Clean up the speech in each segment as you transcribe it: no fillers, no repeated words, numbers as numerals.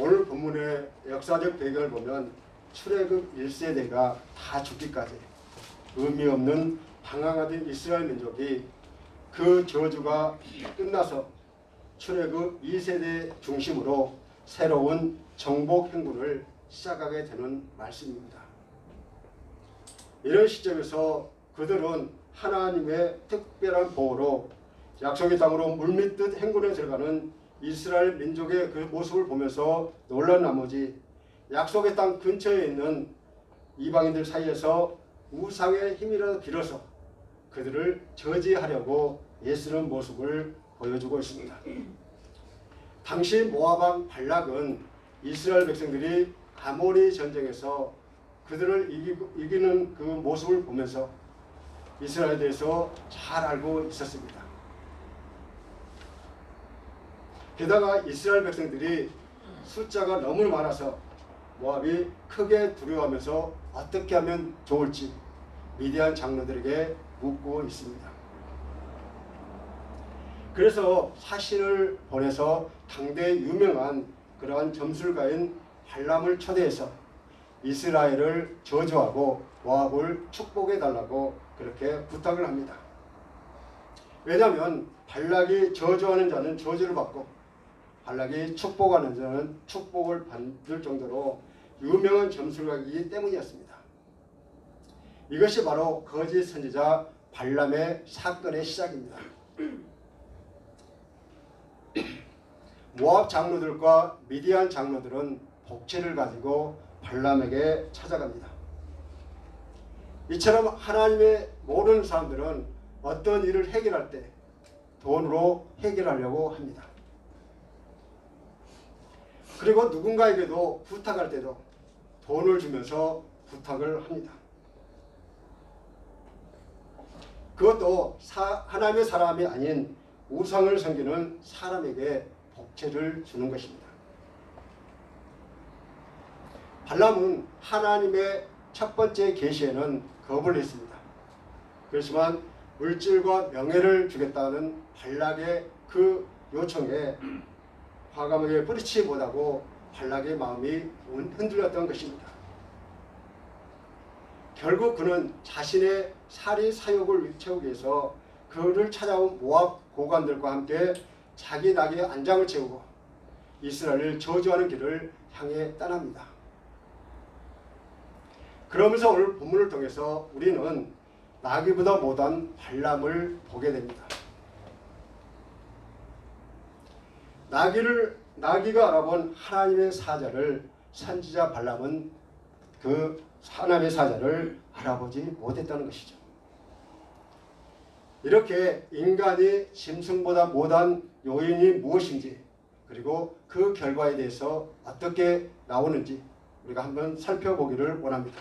오늘 본문의 역사적 배경을 보면 출애굽 1세대가 다 죽기까지 의미 없는 방황하던 이스라엘 민족이 그 저주가 끝나서 출애굽 2세대 중심으로 새로운 정복 행군을 시작하게 되는 말씀입니다. 이런 시점에서 그들은 하나님의 특별한 보호로 약속의 땅으로 물밀듯 행군에 들어가는 이스라엘 민족의 그 모습을 보면서 놀란 나머지 약속의 땅 근처에 있는 이방인들 사이에서 우상의 힘이라도 빌어서 그들을 저지하려고 애쓰는 모습을 보여주고 있습니다. 당시 모압 발락은 이스라엘 백성들이 아모리 전쟁에서 그들을 이기는 그 모습을 보면서 이스라엘에 대해서 잘 알고 있었습니다. 게다가 이스라엘 백성들이 숫자가 너무 많아서 모압이 크게 두려워하면서 어떻게 하면 좋을지 미디안 장로들에게 묻고 있습니다. 그래서 사신을 보내서 당대 유명한 그러한 점술가인 발람을 초대해서 이스라엘을 저주하고 모압을 축복해달라고 그렇게 부탁을 합니다. 왜냐하면 발락이 저주하는 자는 저주를 받고 발락이 축복하는 자는 축복을 받을 정도로 유명한 점술가이기 때문이었습니다. 이것이 바로 거짓 선지자 발람의 사건의 시작입니다. 모압 장로들과 미디안 장로들은 복채를 가지고 발람에게 찾아갑니다. 이처럼 하나님의 모든 사람들은 어떤 일을 해결할 때 돈으로 해결하려고 합니다. 그리고 누군가에게도 부탁할 때도 돈을 주면서 부탁을 합니다. 그것도 하나님의 사람이 아닌 우상을 섬기는 사람에게 복채를 주는 것입니다. 발람은 하나님의 첫 번째 계시에는 거부를 했습니다. 그렇지만 물질과 명예를 주겠다는 발락의 그 요청에 과감하게 뿌리치지 못하고 발락의 마음이 흔들렸던 것입니다. 결국 그는 자신의 살이 사욕을 채우기 위해서 그를 찾아온 모압 고관들과 함께 자기 낙의 안장을 채우고 이스라엘을 저주하는 길을 향해 떠납니다. 그러면서 오늘 본문을 통해서 우리는 나귀보다 못한 발람을 보게 됩니다. 나귀가 알아본 하나님의 사자를 선지자 발람은 그 하나님의 사자를 알아보지 못했다는 것이죠. 이렇게 인간이 짐승보다 못한 요인이 무엇인지 그리고 그 결과에 대해서 어떻게 나오는지 우리가 한번 살펴보기를 원합니다.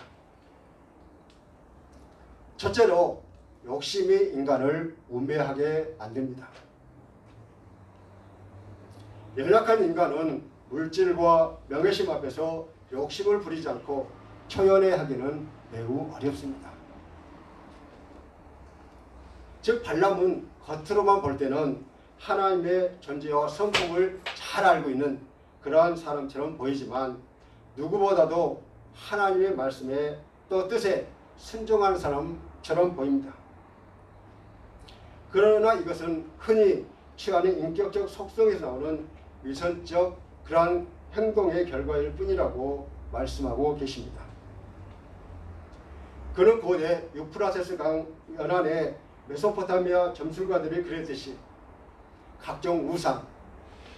첫째로 욕심이 인간을 우매하게 만듭니다. 연약한 인간은 물질과 명예심 앞에서 욕심을 부리지 않고 초연해하기는 매우 어렵습니다. 즉 발람은 겉으로만 볼 때는 하나님의 존재와 성품을 잘 알고 있는 그러한 사람처럼 보이지만 누구보다도 하나님의 말씀에 또 뜻에 순종하는 사람처럼 보입니다. 그러나 이것은 흔히 취하는 인격적 속성에서 나오는 위선적 그러한 행동의 결과일 뿐이라고 말씀하고 계십니다. 그는 고대 유프라테스 강 연안에 메소포타미아 점술가들이 그랬듯이 각종 우상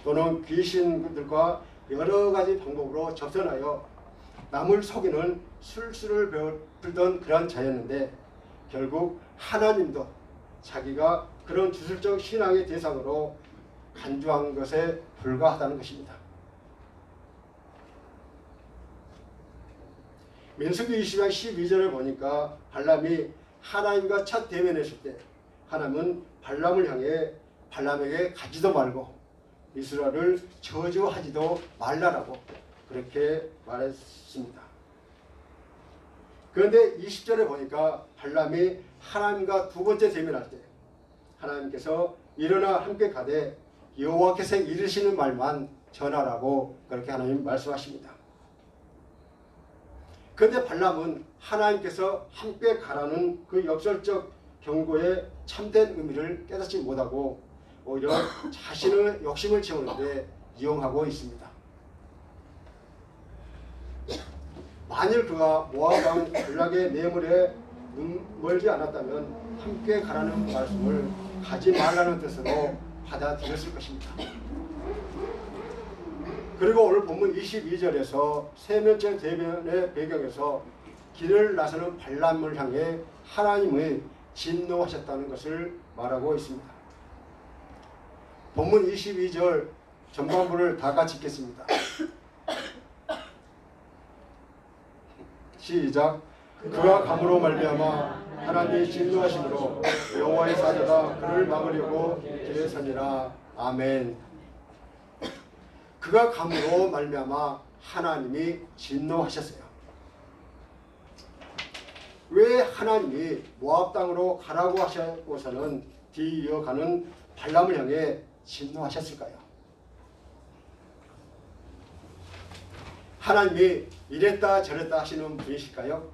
또는 귀신들과 여러 가지 방법으로 접선하여 남을 속이는 술수를 베풀던 그런 자였는데 결국 하나님도 자기가 그런 주술적 신앙의 대상으로 간주한 것에 불과하다는 것입니다. 민수기 20장 12절을 보니까 발람이 하나님과 첫 대면했을 때 하나님은 발람을 향해 발람에게 가지도 말고 이스라엘을 저주하지도 말라라고 그렇게 말했습니다. 그런데 20절에 보니까 발람이 하나님과 두 번째 대면할 때 하나님께서 일어나 함께 가되 여호와께서 이르시는 말만 전하라고 그렇게 하나님 말씀하십니다. 그런데 발람은 하나님께서 함께 가라는 그 역설적 경고의 참된 의미를 깨닫지 못하고 오히려 자신의 욕심을 채우는데 이용하고 있습니다. 만일 그가 모압 왕 발락의 뇌물에 눈멀지 않았다면 함께 가라는 말씀을 가지 말라는 뜻으로 받아들였을 것입니다. 그리고 오늘 본문 22절에서 세면째 대변의 배경에서 길을 나서는 발람을 향해 하나님의 진노하셨다는 것을 말하고 있습니다. 본문 22절 전반부를 다 같이 읽겠습니다. 시작. 그가 감으로 말미암아 하나님이 진노하심으로 여호와의 사자가 그를 막으려고 길에 서니라. 아멘. 그가 감으로 말미암아 하나님이 진노하셨어요. 왜 하나님이 모압 땅으로 가라고 하셨고서는 뒤이어가는 발람을 향해 진노하셨을까요? 하나님이 이랬다 저랬다 하시는 분이실까요?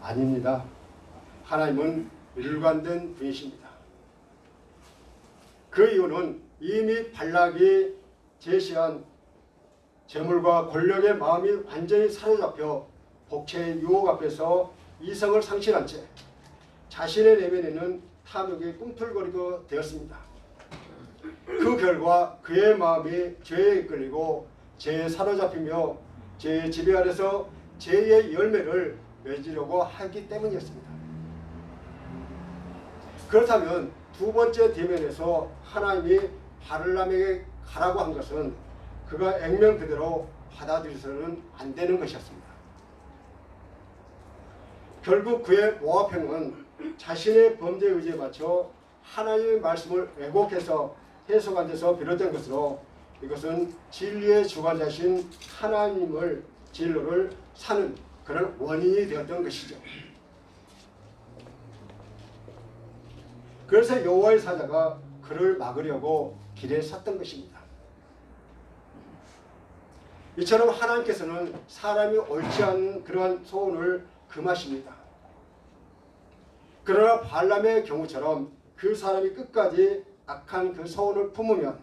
아닙니다. 하나님은 일관된 분이십니다. 그 이유는 이미 발락이 제시한 재물과 권력의 마음이 완전히 사로잡혀 복체의 유혹 앞에서 이성을 상실한 채 자신의 내면에는 탐욕이 꿈틀거리게 되었습니다. 그 결과 그의 마음이 죄에 이끌리고 죄에 사로잡히며 죄의 지배 아래서 죄의 열매를 맺으려고 하기 때문이었습니다. 그렇다면 두 번째 대면에서 하나님이 발람에게 가라고 한 것은 그가 액면 그대로 받아들여서는 안 되는 것이었습니다. 결국 그의 모압행은 자신의 범죄 의지에 맞춰 하나님의 말씀을 왜곡해서 해석한 데서 비롯된 것으로 이것은 진리의 주관자신 하나님을 진로를 사는 그런 원인이 되었던 것이죠. 그래서 여호와의 사자가 그를 막으려고 길에 섰던 것입니다. 이처럼 하나님께서는 사람이 옳지 않은 그러한 소원을 금하십니다. 그러나 발람의 경우처럼 그 사람이 끝까지 악한 그 소원을 품으면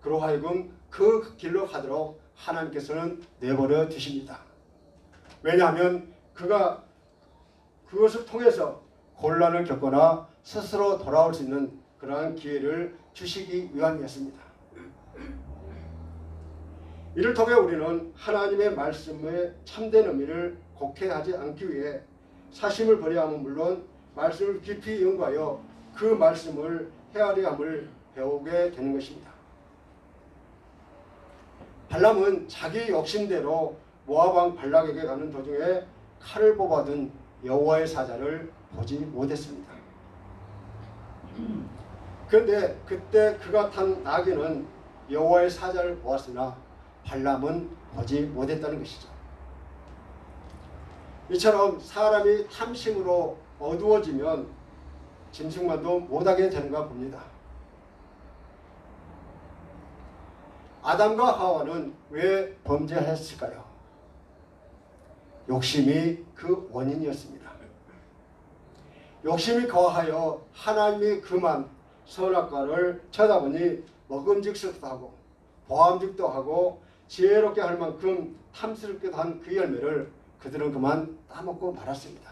그로 하여금 그 길로 가도록 하나님께서는 내버려 두십니다. 왜냐하면 그가 그것을 통해서 곤란을 겪거나 스스로 돌아올 수 있는 그러한 기회를 주시기 위함이었습니다. 이를 통해 우리는 하나님의 말씀의 참된 의미를 곡해하지 않기 위해 사심을 버려야 함은 물론 말씀을 깊이 연구하여 그 말씀을 헤아려 함을 배우게 되는 것입니다. 발람은 자기 욕심대로 모압 왕 발락에게 가는 도중에 칼을 뽑아든 여호와의 사자를 보지 못했습니다. 그런데 그때 그가 탄 나귀는 여호와의 사자를 보았으나 발람은 보지 못했다는 것이죠. 이처럼 사람이 탐심으로 어두워지면 짐승만도 못하게 되는가 봅니다. 아담과 하와는 왜 범죄하였을까요? 욕심이 그 원인이었습니다. 욕심이 거하여 하나님이 그만 선악과를 쳐다보니 먹음직스럽기도 하고 보암직도 하고 지혜롭게 할 만큼 탐스럽기도 한 그 열매를 그들은 그만 따먹고 말았습니다.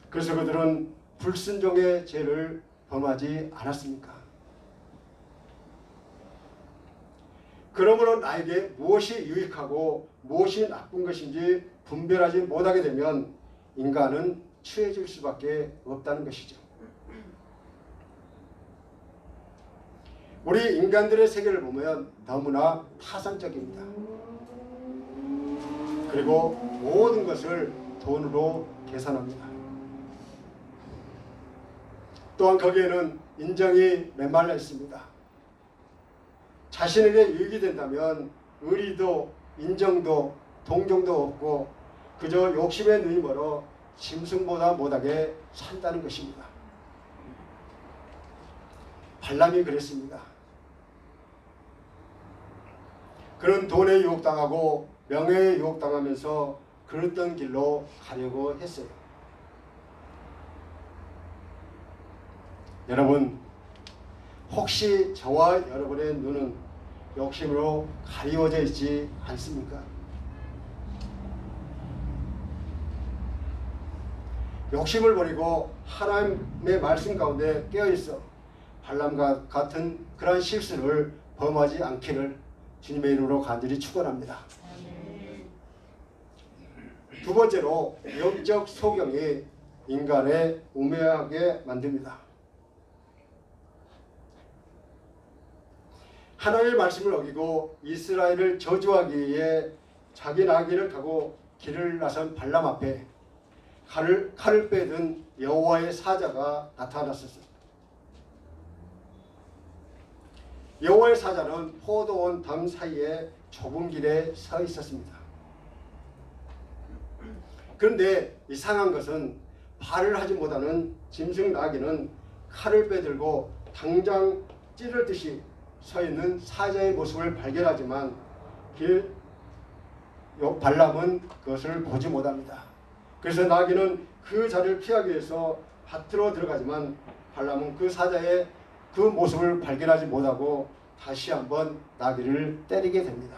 그래서 그들은 불순종의 죄를 범하지 않았습니까? 그러므로 나에게 무엇이 유익하고 무엇이 나쁜 것인지 분별하지 못하게 되면 인간은 취해질 수밖에 없다는 것이죠. 우리 인간들의 세계를 보면 너무나 타산적입니다. 그리고 모든 것을 돈으로 계산합니다. 또한 거기에는 인정이 메말라 있습니다. 자신에게 유익이 된다면 의리도 인정도 동정도 없고 그저 욕심의 눈이 멀어 짐승보다 못하게 산다는 것입니다. 발람이 그랬습니다. 그는 돈에 유혹당하고 명예에 유혹당하면서 그랬던 길로 가려고 했어요. 여러분, 혹시 저와 여러분의 눈은 욕심으로 가리워져 있지 않습니까? 욕심을 버리고 하나님의 말씀 가운데 깨어있어 발람과 같은 그러한 실수를 범하지 않기를 주님의 이름으로 간절히 축원합니다. 두 번째로 영적 소경이 인간을 우매하게 만듭니다. 하나님의 말씀을 어기고 이스라엘을 저주하기 위해 자기 나귀를 타고 길을 나선 발람 앞에 칼을 빼든 여호와의 사자가 나타났었습니다. 여호와의 사자는 포도원 담 사이에 좁은 길에 서 있었습니다. 그런데 이상한 것은 발을 하지 못하는 짐승 나귀는 칼을 빼들고 당장 찌를 듯이 서 있는 사자의 모습을 발견하지만 발람은 그것을 보지 못합니다. 그래서 나귀는 그 자리를 피하기 위해서 밭으로 들어가지만 발람은 그 사자의 그 모습을 발견하지 못하고 다시 한번 나귀를 때리게 됩니다.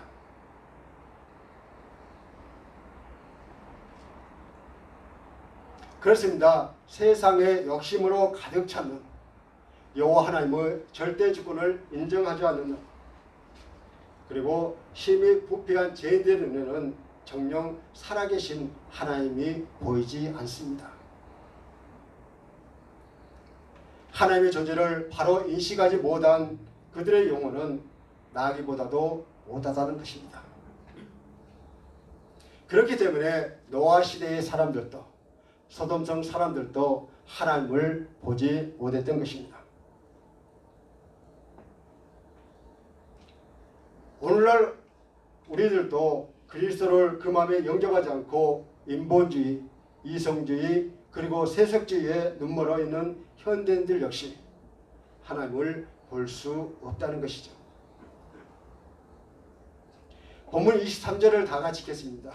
그렇습니다. 세상에 욕심으로 가득 찼는 여호와 하나님의 절대 주권을 인정하지 않는, 그리고 힘이 부패한 죄인들의 눈에는 정녕 살아계신 하나님이 보이지 않습니다. 하나님의 존재를 바로 인식하지 못한 그들의 영혼은 나귀보다도 못하다는 것입니다. 그렇기 때문에 노아 시대의 사람들도 소돔성 사람들도 하나님을 보지 못했던 것입니다. 오늘날 우리들도 그리스도를 그 마음에 영접하지 않고 인본주의, 이성주의, 그리고 세속주의에 눈멀어 있는 현대인들 역시 하나님을 볼 수 없다는 것이죠. 본문 23절을 다 같이 읽겠습니다.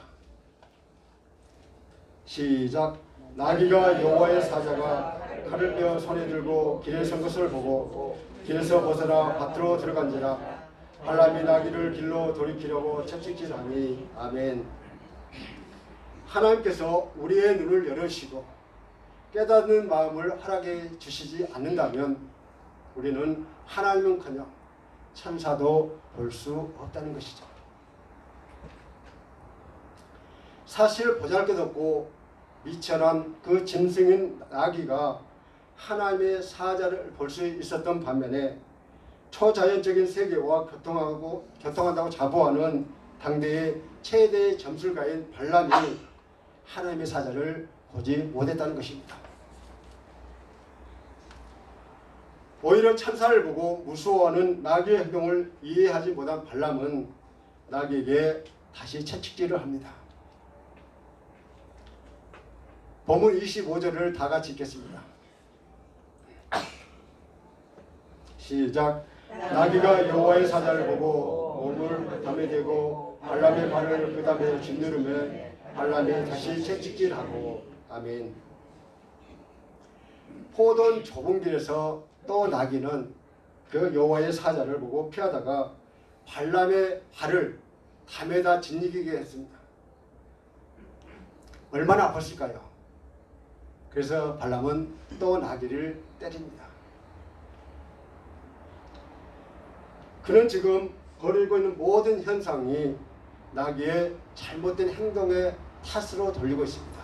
시작. 나귀가 여호와의 사자가 칼을 빼어 손에 들고 길에 선 것을 보고 길에서 벗어나 밭으로 들어간지라. 발람이 나귀를 길로 돌이키려고 채찍질하니. 아멘. 하나님께서 우리의 눈을 열으시고 깨닫는 마음을 허락해 주시지 않는다면 우리는 하나님은커녕 천사도 볼 수 없다는 것이죠. 사실 보잘것없고 미천한 그 짐승인 나귀가 하나님의 사자를 볼 수 있었던 반면에 초자연적인 세계와 교통한다고 자부하는 당대의 최대의 점술가인 발람이 하나님의 사자를 보지 못했다는 것입니다. 오히려 천사를 보고 무서워하는 나귀의 행동을 이해하지 못한 발람은 나귀에게 다시 채찍질을 합니다. 본문 25절을 다 같이 읽겠습니다. 시작. 나귀가 여호와의 사자를 보고 몸을 담에 대고 발람의 발을 그 담에 짓누르며 발람이 다시 채찍질하고. 아멘. 포도원 좁은 길에서 또 나귀는 그 여호와의 사자를 보고 피하다가 발람의 발을 담에다 짓이기게 했습니다. 얼마나 아팠을까요? 그래서 발람은 또 나귀를 때립니다. 그는 지금 벌이고 있는 모든 현상이 나귀의 잘못된 행동의 탓으로 돌리고 있습니다.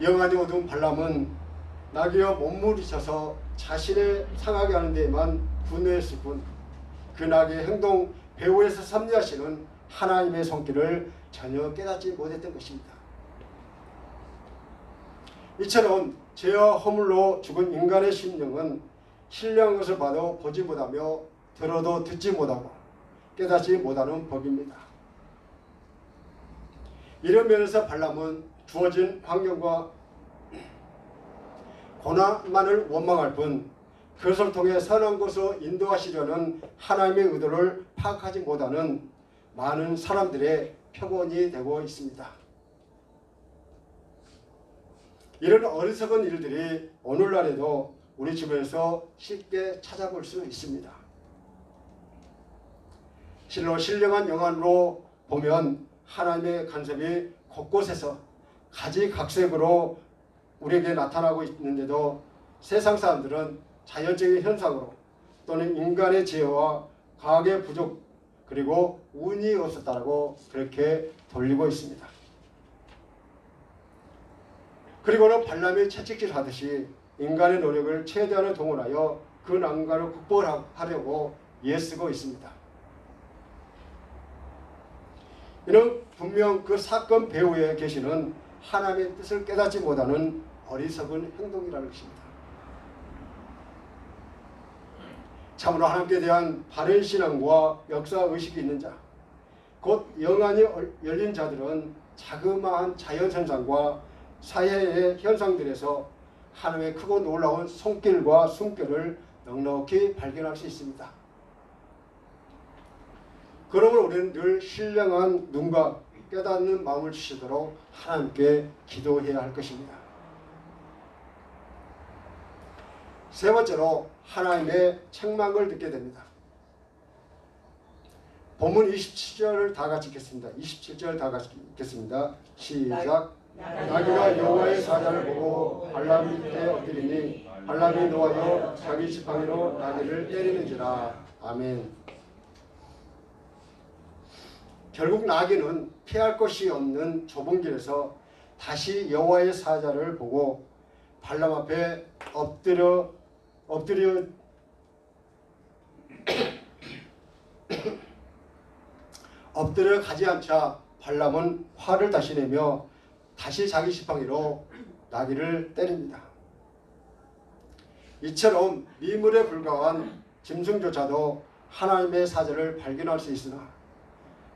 영안이 어두운 발람은 나귀와 몸부림쳐서 자신을 상하게 하는 데에만 분노했을 뿐 그 나귀의 행동 배후에서 섭리하시는 하나님의 손길을 전혀 깨닫지 못했던 것입니다. 이처럼 죄와 허물로 죽은 인간의 심령은 신령한 것을 봐도 보지 못하며 들어도 듣지 못하고 깨닫지 못하는 법입니다. 이런 면에서 발람은 주어진 환경과 고난만을 원망할 뿐 그것을 통해 선한 곳으로 인도하시려는 하나님의 의도를 파악하지 못하는 많은 사람들의 표본이 되고 있습니다. 이런 어리석은 일들이 오늘날에도 우리 주변에서 쉽게 찾아볼 수 있습니다. 실로 신령한 영안으로 보면 하나님의 간섭이 곳곳에서 가지각색으로 우리에게 나타나고 있는데도 세상 사람들은 자연적인 현상으로 또는 인간의 지혜와 과학의 부족 그리고 운이 없었다고 그렇게 돌리고 있습니다. 그리고는 발람이 채찍질하듯이 인간의 노력을 최대한을 동원하여 그 난관을 극복하려고 애쓰고 있습니다. 이는 분명 그 사건 배후에 계시는 하나님의 뜻을 깨닫지 못하는 어리석은 행동이라는 것입니다. 참으로 하나님께 대한 바른 신앙과 역사의식이 있는 자, 곧 영안이 열린 자들은 자그마한 자연현상과 사회의 현상들에서 하나님의 크고 놀라운 손길과 숨결을 넉넉히 발견할 수 있습니다. 그러므로 우리는 늘 신령한 눈과 깨닫는 마음을 주시도록 하나님께 기도해야 할 것입니다. 세 번째로 하나님의 책망을 듣게 됩니다. 본문 27절을 다 같이 읽겠습니다. 27절 다 같이 읽겠습니다. 시작. 나귀가 여호와의 사자를 보고 발람 밑에 엎드리니 발람이 노하여 자기 지팡이로 나귀를 때리는지라. 아멘. 결국 나귀는 피할 곳이 없는 좁은 길에서 다시 여호와의 사자를 보고 발람 앞에 엎드려 가지 않자 발람은 화를 다시 내며 다시 자기 지팡이로 나귀를 때립니다. 이처럼 미물에 불과한 짐승조차도 하나님의 사자를 발견할 수 있으나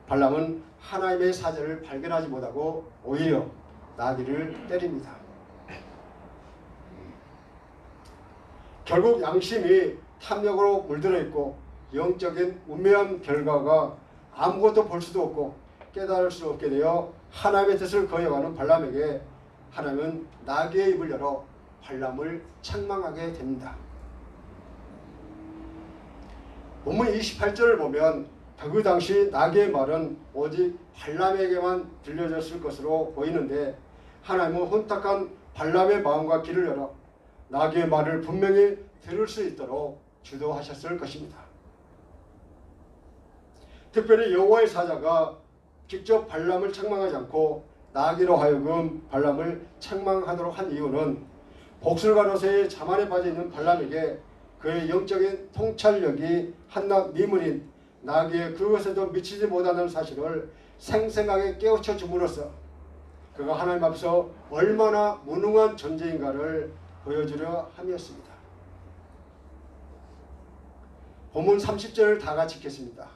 발람은 하나님의 사자를 발견하지 못하고 오히려 나귀를 때립니다. 결국 양심이 탐욕으로 물들어 있고 영적인 우매한 결과가 아무것도 볼 수도 없고 깨달을 수 없게 되어 하나님의 뜻을 거역하는 발람에게 하나님은 나귀의 입을 열어 발람을 책망하게 됩니다. 본문 28절을 보면 그 당시 나귀의 말은 오직 발람에게만 들려졌을 것으로 보이는데 하나님은 혼탁한 발람의 마음과 귀를 열어 나귀의 말을 분명히 들을 수 있도록 주도하셨을 것입니다. 특별히 여호와의 사자가 직접 발람을 책망하지 않고 나귀로 하여금 발람을 책망하도록 한 이유는 복술과 노새의 자만에 빠져있는 발람에게 그의 영적인 통찰력이 한낱 미문인 나귀의 그것에도 미치지 못하는 사실을 생생하게 깨우쳐 줌으로써 그가 하나님 앞에서 얼마나 무능한 존재인가를 보여주려 함이었습니다. 본문 30절을 다 같이 읽겠습니다.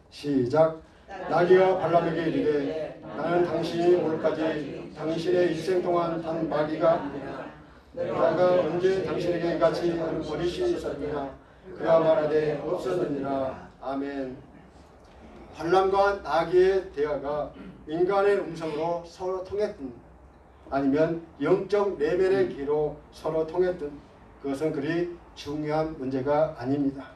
시작. 나귀가 발람에게 이르되 나는 당신이 오늘까지 당신의 일생 동안 단 마귀가 아니냐. 내가 언제 당신에게 같이 하는 버릇이 있었느냐. 그가 말하되 없었느니라. 아멘. 발람과 나귀의 대화가 인간의 음성으로 서로 통했든 아니면 영적 내면의 귀로 서로 통했든 그것은 그리 중요한 문제가 아닙니다.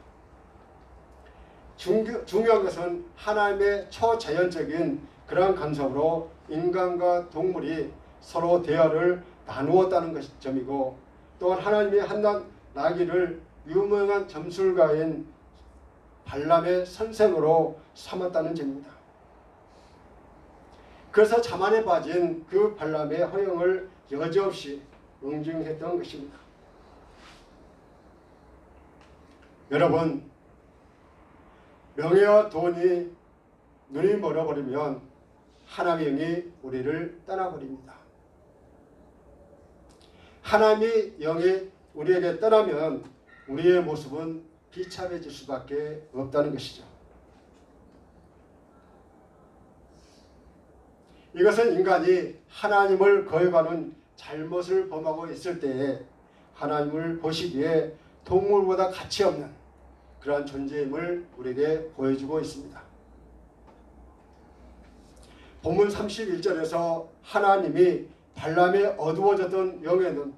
중요한 것은 하나님의 초자연적인 그러한 간섭으로 인간과 동물이 서로 대화를 나누었다는 점이고 또한 하나님이 한낱 나귀를 유명한 점술가인 발람의 선생으로 삼았다는 점입니다. 그래서 자만에 빠진 그 발람의 허영을 여지없이 응징했던 것입니다. 여러분, 명예와 돈이 눈이 멀어버리면 하나님의 영이 우리를 떠나버립니다. 하나님의 영이 우리에게 떠나면 우리의 모습은 비참해질 수밖에 없다는 것이죠. 이것은 인간이 하나님을 거역하는 잘못을 범하고 있을 때에 하나님을 보시기에 동물보다 가치 없는 그러한 존재임을 우리에게 보여주고 있습니다. 본문 31절에서 하나님이 발람의 어두워졌던 영의 눈,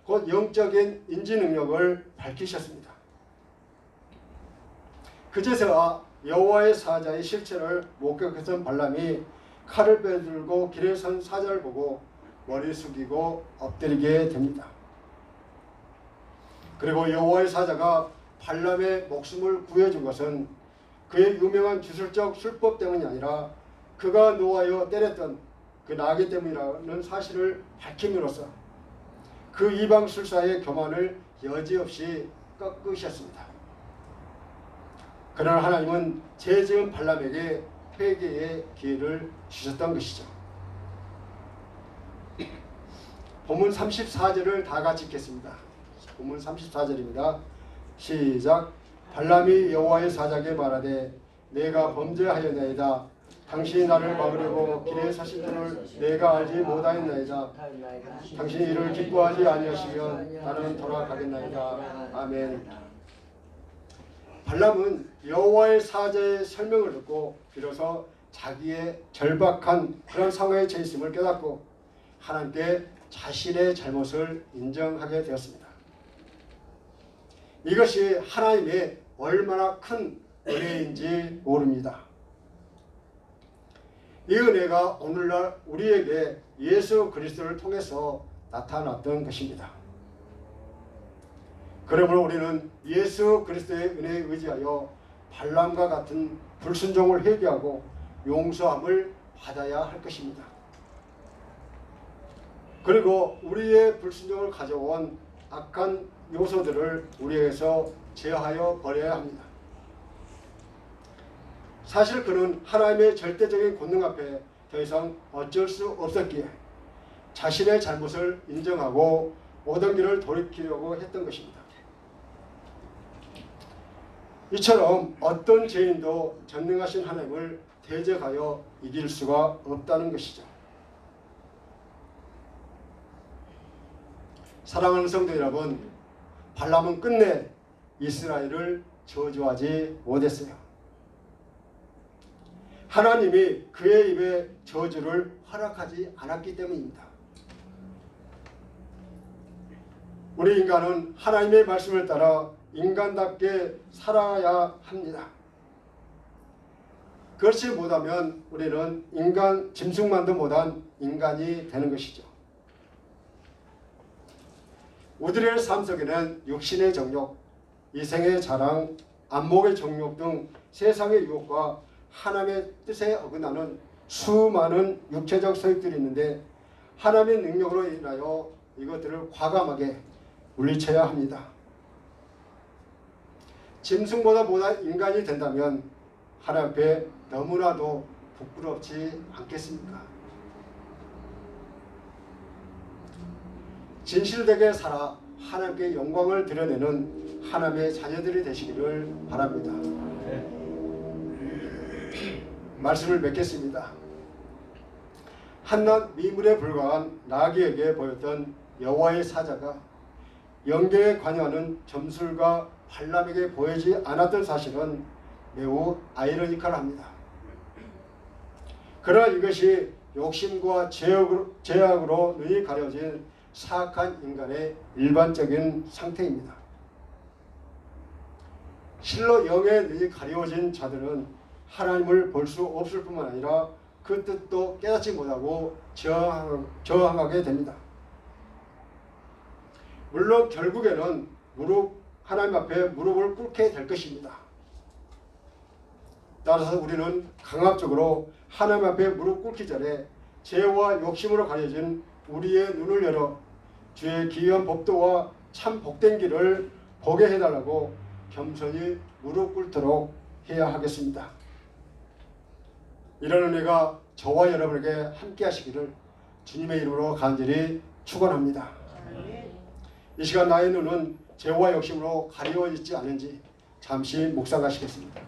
곧 영적인 인지 능력을 밝히셨습니다. 그제서야 여호와의 사자의 실체를 목격했던 발람이 칼을 빼들고 길에 선 사자를 보고 머리 숙이고 엎드리게 됩니다. 그리고 여호와의 사자가 발람의 목숨을 구해준 것은 그의 유명한 주술적 술법 때문이 아니라 그가 노하여 때렸던 그 나귀 때문이라는 사실을 밝힘으로써 그 이방 술사의 교만을 여지없이 꺾으셨습니다. 그러나 하나님은 죄 지은 발람에게 회개의 기회를 주셨던 것이죠. 본문 34절을 다 같이 읽겠습니다. 본문 34절입니다. 시작. 발람이 여호와의 사자에게 말하되 내가 범죄하였나이다. 당신이 나를 막으려고 길에 서신 줄을 내가 알지 못하였나이다. 당신이 이를 기뻐하지 아니하시면 나는 돌아가겠나이다. 아멘. 발람은 여호와의 사자의 설명을 듣고 비로소 자기의 절박한 그런 상황에 처해 있음을 깨닫고 하나님께 자신의 잘못을 인정하게 되었습니다. 이것이 하나님의 얼마나 큰 은혜인지 모릅니다. 이 은혜가 오늘날 우리에게 예수 그리스도를 통해서 나타났던 것입니다. 그러므로 우리는 예수 그리스도의 은혜에 의지하여 발람과 같은 불순종을 회개하고 용서함을 받아야 할 것입니다. 그리고 우리의 불순종을 가져온 악한 요소들을 우리에게서 제어하여 버려야 합니다. 사실 그는 하나님의 절대적인 권능 앞에 더 이상 어쩔 수 없었기에 자신의 잘못을 인정하고 오던 길을 돌이키려고 했던 것입니다. 이처럼 어떤 죄인도 전능하신 하나님을 대적하여 이길 수가 없다는 것이죠. 사랑하는 성도 여러분, 발람은 끝내 이스라엘을 저주하지 못했어요. 하나님이 그의 입에 저주를 허락하지 않았기 때문입니다. 우리 인간은 하나님의 말씀을 따라 인간답게 살아야 합니다. 그렇지 못하면 우리는 인간 짐승만도 못한 인간이 되는 것이죠. 우리의 삶 속에는 육신의 정욕, 이생의 자랑, 안목의 정욕 등 세상의 유혹과 하나님의 뜻에 어긋나는 수많은 육체적 소욕들이 있는데 하나님의 능력으로 인하여 이것들을 과감하게 물리쳐야 합니다. 짐승보다 인간이 된다면 하나님 앞에 너무나도 부끄럽지 않겠습니까? 진실되게 살아 하나님께 영광을 드러내는 하나님의 자녀들이 되시기를 바랍니다. 말씀을 맺겠습니다. 한낱 미물에 불과한 나귀에게 보였던 여호와의 사자가 영계에 관여하는 점술과 발람에게 보이지 않았던 사실은 매우 아이러니컬합니다. 그러나 이것이 욕심과 죄악으로 눈이 가려진 사악한 인간의 일반적인 상태입니다. 실로 영의 눈이 가려워진 자들은 하나님을 볼 수 없을 뿐만 아니라 그 뜻도 깨닫지 못하고 저항하게 됩니다. 물론 결국에는 하나님 앞에 무릎을 꿇게 될 것입니다. 따라서 우리는 강압적으로 하나님 앞에 무릎 꿇기 전에 죄와 욕심으로 가려진 우리의 눈을 열어 주의 기이한 법도와 참 복된 길을 보게 해달라고 겸손히 무릎 꿇도록 해야 하겠습니다. 이런 은혜가 저와 여러분에게 함께 하시기를 주님의 이름으로 간절히 축원합니다. 이 시간 나의 눈은 죄와 욕심으로 가려워 있지 않은지 잠시 묵상하시겠습니다.